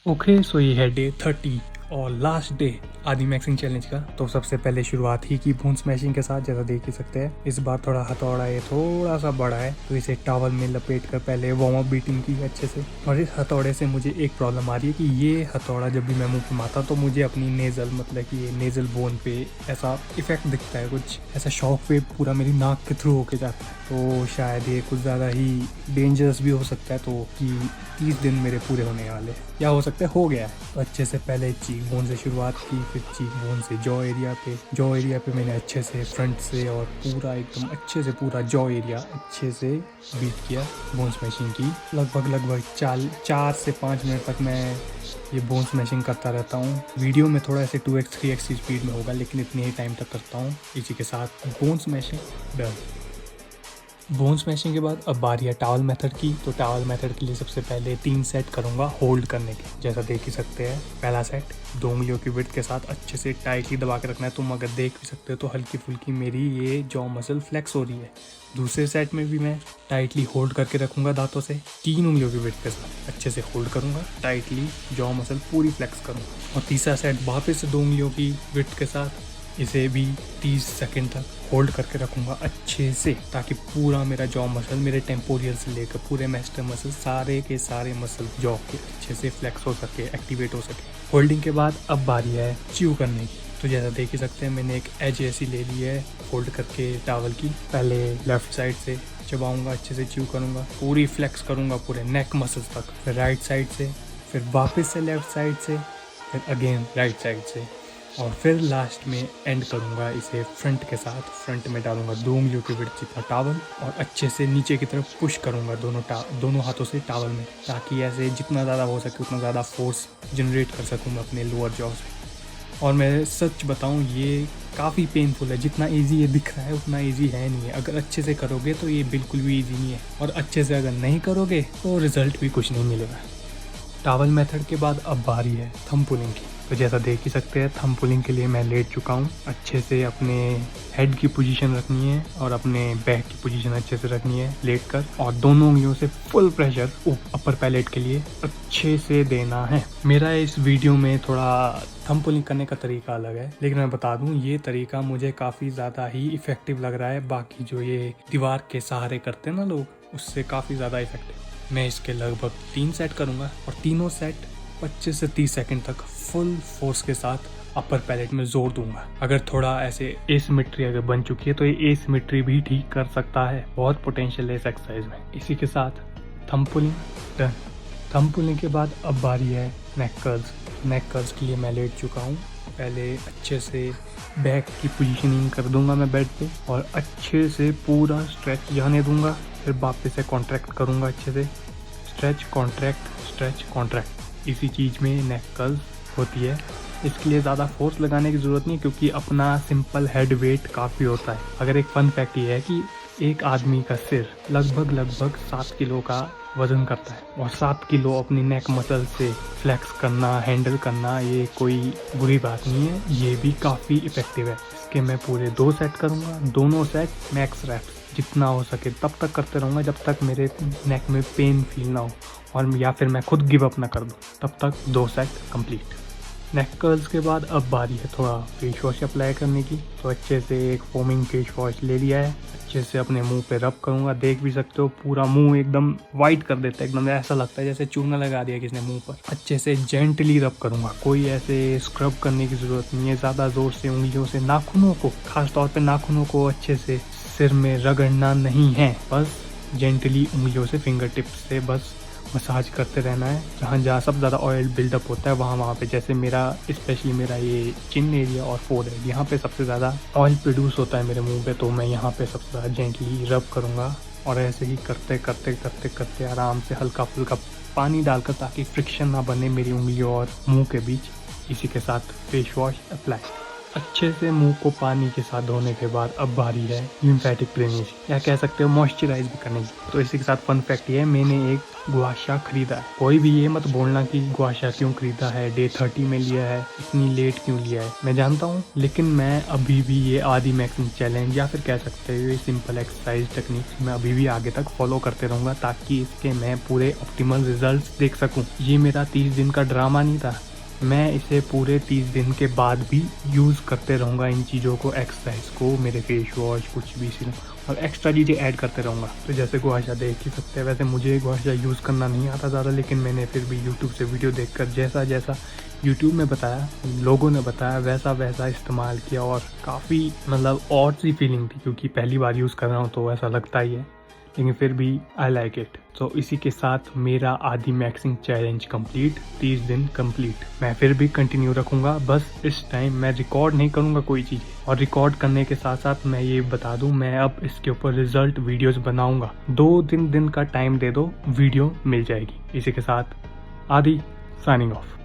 Okay, सो ये है day 30 और लास्ट डे आदि मैक्सिंग चैलेंज का। तो सबसे पहले शुरुआत ही की बोन स्मैशिंग के साथ, जैसा देख ही सकते हैं। इस बार थोड़ा हथौड़ा ये थोड़ा सा बड़ा है, तो इसे टॉवल में लपेट कर पहले वार्म अप बीटिंग की अच्छे से। और इस हथौड़े से मुझे एक प्रॉब्लम आ रही है कि ये हथौड़ा जब भी मैं मुंह पे मारता तो मुझे अपनी नेजल, मतलब कि ये नेजल बोन पे ऐसा इफेक्ट दिखता है, कुछ ऐसा शॉक वेव पूरा मेरी नाक के थ्रू होके जाता है। तो शायद ये कुछ ज़्यादा ही डेंजरस भी हो सकता है, तो कि 30 दिन मेरे पूरे होने वाले, या हो सकता है हो गया है। तो अच्छे से पहले चीक बोन से शुरुआत की, फिर चीक बोन से जॉ एरिया पे मैंने अच्छे से फ्रंट से और पूरा एकदम अच्छे से पूरा जॉ एरिया अच्छे से बीट किया। बोन स्मैशिंग की लगभग 4 से 5 मिनट तक मैं ये बोन स्मैशिंग करता रहता हूँ। वीडियो में थोड़ा ऐसे 2x 3x की स्पीड में होगा, लेकिन इतने ही टाइम तक करता हूँ। इसी के साथ bone smashing done. Bone smashing के बाद अब बारी है टावल मेथड की। तो टावल मेथड के लिए सबसे पहले 3 सेट करूंगा होल्ड करने के, जैसा देख ही सकते हैं। पहला सेट 2 उंगलियों की विड्थ के साथ अच्छे से टाइटली दबा के रखना है। तुम अगर देख भी सकते हो तो हल्की फुल्की मेरी ये जॉ मसल फ्लेक्स हो रही है। दूसरे सेट में भी मैं टाइटली होल्ड करके रखूंगा दांतों से, 3 उंगलियों की विड्थ के साथ अच्छे से होल्ड करूंगा, टाइटली जॉ मसल पूरी फ्लेक्स करूंगा। और तीसरा सेट वापस से 2 उंगलियों की विड्थ के साथ, इसे भी 30 सेकंड तक होल्ड करके रखूंगा अच्छे से, ताकि पूरा मेरा जॉ मसल, मेरे टेम्पोरियल से लेकर पूरे मैस्टर मसल, सारे के सारे मसल जॉ के अच्छे से फ्लेक्स हो सके, एक्टिवेट हो सके। होल्डिंग के बाद अब बारी है च्यू करने की। तो जैसा देख ही सकते हैं, मैंने एक एज ऐसी ले ली है फोल्ड करके टावल की। पहले लेफ्ट साइड से चबाऊंगा, अच्छे से च्यू करूंगा, पूरी फ्लेक्स करूंगा पूरे नेक मसल्स तक। फिर राइट साइड से, फिर वापस से लेफ्ट साइड से, फिर अगेन राइट साइड से, और फिर लास्ट में एंड करूंगा इसे फ्रंट के साथ। फ्रंट में डालूंगा 2 उंगलियों के विड्थ जितना टावल और अच्छे से नीचे की तरफ पुश करूंगा दोनों हाथों से टावल में, ताकि ऐसे जितना ज़्यादा हो सके उतना ज़्यादा फोर्स जनरेट कर सकूँ मैं अपने लोअर जॉ से। और मैं सच बताऊं, ये काफ़ी पेनफुल है। जितना इजी ये दिख रहा है उतना इजी है नहीं है। अगर अच्छे से करोगे तो ये बिल्कुल भी इजी नहीं है, और अच्छे से अगर नहीं करोगे तो रिजल्ट भी कुछ नहीं मिलेगा। टावल मेथड के बाद अब बारी है थंब पुलिंग की। तो जैसा देख ही सकते हैं, थंब पुलिंग के लिए मैं लेट चुका हूँ। अच्छे से अपने हेड की पोजीशन रखनी है और अपने बैक की पोजीशन अच्छे से रखनी है लेट कर, और दोनों उंगलियों से फुल प्रेशर अपर पैलेट के लिए अच्छे से देना है। मेरा इस वीडियो में थोड़ा थंब पुलिंग करने का तरीका अलग है, लेकिन मैं बता दूं ये तरीका मुझे काफ़ी ज़्यादा ही इफेक्टिव लग रहा है। बाकी जो ये दीवार के सहारे करते हैं ना लोग, उससे काफ़ी ज़्यादा इफेक्टिव। मैं इसके लगभग 3 सेट करूंगा, और तीनों सेट 25 से 30 सेकंड तक फुल फोर्स के साथ अपर पैलेट में जोर दूंगा। अगर थोड़ा ऐसे एसिमेट्री अगर बन चुकी है तो ये एसिमेट्री भी ठीक कर सकता है। बहुत पोटेंशियल है इस एक्सरसाइज में। इसी के साथ thumb pulling done. Thumb pulling के बाद अब बारी है नेक कर्ल्स। नेक कर्ल्स के लिए मैं लेट चुका हूँ। पहले अच्छे से बैक की पोजीशनिंग कर दूंगा मैं बेड पे, और अच्छे से पूरा स्ट्रेच जाने दूंगा। फिर वापस से कॉन्ट्रैक्ट करूंगा अच्छे से, स्ट्रेच कॉन्ट्रैक्ट। इसी चीज़ में नेक कर्ल्स होती है। इसके लिए ज़्यादा फोर्स लगाने की ज़रूरत नहीं, क्योंकि अपना सिंपल हेड वेट काफ़ी होता है। अगर एक फन फैक्ट ये है कि एक आदमी का सिर लगभग 7 किलो का वजन करता है, और 7 किलो अपनी नेक मसल से फ्लेक्स करना, हैंडल करना, ये कोई बुरी बात नहीं है। ये भी काफ़ी इफेक्टिव है। इसके मैं पूरे 2 सेट करूँगा, दोनों सेट मैक्स रैप्स जितना हो सके तब तक करते रहूँगा जब तक मेरे नेक में पेन फील ना हो, और या फिर मैं खुद गिव अप ना कर दूँ। तब तक 2 सेट कंप्लीट। नेक कर्ल्स के बाद अब बारी है थोड़ा फेस वॉश अप्लाई करने की। तो अच्छे से एक फोमिंग फेस वॉश ले लिया है, अच्छे से अपने मुंह पे रब करूंगा। देख भी सकते हो पूरा मुंह एकदम वाइट कर देता है, एकदम ऐसा लगता है जैसे चूना लगा दिया किसने मुंह पर। अच्छे से जेंटली रब करूंगा, कोई ऐसे स्क्रब करने की ज़रूरत नहीं है। ज़्यादा ज़ोर से उंगलियों से नाखूनों को, खासतौर पर नाखूनों को अच्छे से सिर में रगड़ना नहीं है। बस जेंटली उंगलियों से, फिंगर टिप्स से बस मसाज करते रहना है। जहाँ जहाँ सब ज़्यादा ऑयल बिल्डअप होता है वहाँ पे, जैसे मेरा स्पेशली मेरा ये चिन एरिया और फोरहेड, यहाँ पे सबसे ज़्यादा ऑयल प्रोड्यूस होता है मेरे मुंह पे। तो मैं यहाँ पे सबसे ज़्यादा जेंटली रब करूँगा, और ऐसे ही करते आराम से हल्का फुल्का पानी डालकर, ताकि फ्रिक्शन ना बने मेरी उंगलियों और मुँह के बीच। इसी के साथ फेस वॉश अप्लाई। अच्छे से मुंह को पानी के साथ धोने के बाद अब बारी है लिम्फेटिक ड्रेनेज, या कह सकते हो मॉइस्चराइज भी करने की। तो इसी के साथ फन फैक्ट ये है, मैंने एक गुआशा खरीदा है। कोई भी ये मत बोलना कि गुआशा क्यों खरीदा है, डे 30 में लिया है, इतनी लेट क्यों लिया है। मैं जानता हूँ, लेकिन मैं अभी भी ये आदि मैक्सिंग चैलेंज या फिर कह सकते हो ये सिंपल एक्सरसाइज टेक्निक्स मैं अभी भी आगे तक फॉलो करते रहूँगा, ताकि इसके मैं पूरे ऑप्टिमल रिजल्ट्स देख सकूँ। ये मेरा 30 दिन का ड्रामा नहीं था, मैं इसे पूरे 30 दिन के बाद भी यूज़ करते रहूँगा, इन चीज़ों को, एक्सरसाइज को, मेरे फेस वॉश, कुछ भी सीरूँ, और एक्स्ट्रा चीज़ें ऐड करते रहूँगा। तो जैसे गुआशा देख ही सकते हैं, वैसे मुझे गुआशा यूज़ करना नहीं आता ज़्यादा, लेकिन मैंने फिर भी यूट्यूब से वीडियो देखकर जैसा जैसा यूट्यूब में बताया, लोगों ने बताया, वैसा वैसा इस्तेमाल किया, और काफ़ी मतलब और सी फीलिंग थी, क्योंकि पहली बार यूज़ कर रहा हूँ तो ऐसा लगता ही है, लेकिन फिर भी आई लाइक इट। तो इसी के साथ मेरा आदि मैक्सिंग चैलेंज कंप्लीट, 30 दिन कंप्लीट। मैं फिर भी कंटिन्यू रखूँगा, बस इस टाइम मैं रिकॉर्ड नहीं करूँगा कोई चीज़, और रिकॉर्ड करने के साथ साथ मैं ये बता दूँ, मैं अब इसके ऊपर रिजल्ट वीडियोस बनाऊँगा। 2-3 दिन का टाइम दे दो, वीडियो मिल जाएगी। इसी के साथ आदि साइनिंग ऑफ।